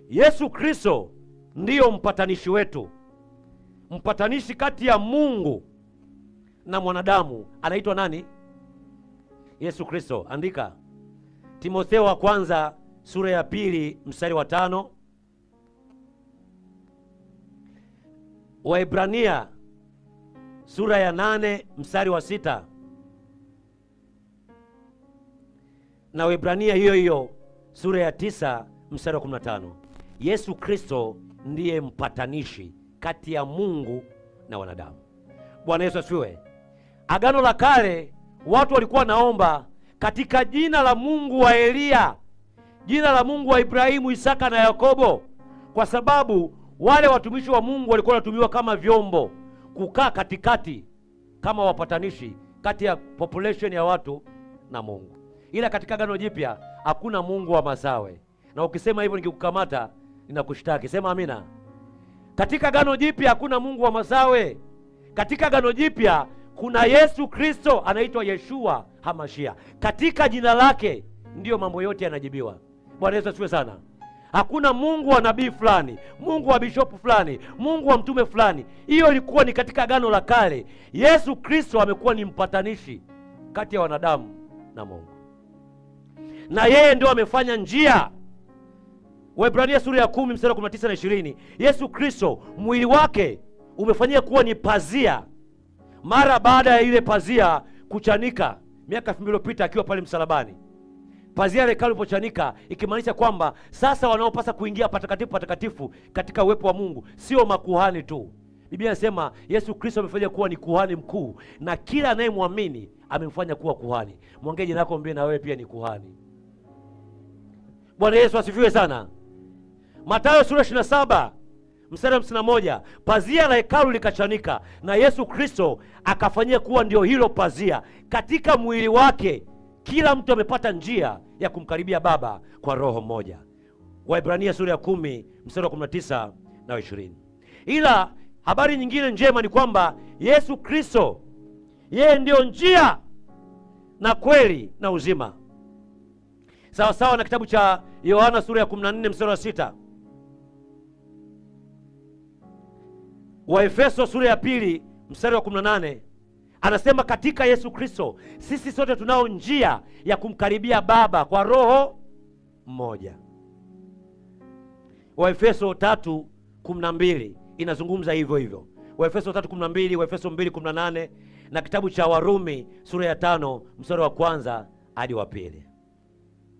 Yesu Kristo ndiyo mpatanishi wetu. Mpatanishi kati ya Mungu na mwanadamu anaitwa nani? Yesu Kristo. Andika Timotheo wa kwanza sura ya 2 mstari wa 5, Waebrania sura ya 8 mstari wa 6, na Waebrania hiyo hiyo sura ya 9 mstari wa 15. Yesu Kristo ndiye mpatanishi kati ya Mungu na wanadamu. Bwana Yesu asifiwe. Agano la Kale watu walikuwa naomba katika jina la Mungu wa Eliya, jina la Mungu wa Ibrahimu, Isaka na Yakobo, kwa sababu wale watumishi wa Mungu walikuwa wanatumiwa kama vyombo kukaa katikati kama wapatanishi kati ya population ya watu na Mungu. Ila katika Agano Jipya hakuna Mungu wa masawe, na ukisema hivyo nikikukamata ninakushtaki. Sema amina. Katika Agano Jipya hakuna Mungu wa masawe. Katika Agano Jipya kuna Yesu Kristo, anaitwa Yeshua Hamashia. Katika jina lake ndiyo mambo yote yanajibiwa. Bwana Yesu asifiwe sana. Hakuna Mungu wa nabii fulani, Mungu wa bishopu fulani, Mungu wa mtume fulani. Hiyo ilikuwa ni katika Agano la Kale. Yesu Kristo amekuwa ni mpatanishi kati ya wanadamu na Mungu, na yeye ndio amefanya njia. Waebrania sura ya 10 mstari wa 19 na 20. Yesu Kristo mwili wake umefanyia kuwa ni pazia mara baada ya ile pazia kuchanika miaka 2000 iliyopita akiwa pale msalabani. Pazia la hekalu lipochanika, ikimaanisha kwamba sasa wanaopasa kuingia patakatifu patakatifu katika uwepo wa Mungu sio makuhani tu. Biblia inasema Yesu Kristo amefanya kuwa ni kuhani mkuu, na kila anayemwamini amemfanya kuwa kuhani. Mwongee jina lako, mbie na wewe pia ni kuhani. Bwana Yesu asifiwe sana. Mathayo sura 27 mstari wa 51, pazia la hekalu likachanika na Yesu Kristo akafanyia kuwa ndio hilo pazia. Katika mwili wake kila mtu amepata njia ya kumkaribia Baba kwa roho moja. Waebrania sura ya 10 mstari wa 19 na 20. Ila habari nyingine njema ni kwamba Yesu Kristo yeye ndio njia na kweli na uzima, sawa sawa na kitabu cha Yohana sura ya 14 mstari wa 6. Waefeso sura ya 2 mstari wa 18 anasema katika Yesu Kristo sisi sote tunao njia ya kumkaribia Baba kwa roho mmoja. Waefeso 3:12 inazungumza hivyo hivyo. Waefeso 3:12, Waefeso 2:18 na kitabu cha Warumi sura ya 5 mstari wa 1 hadi wa 2.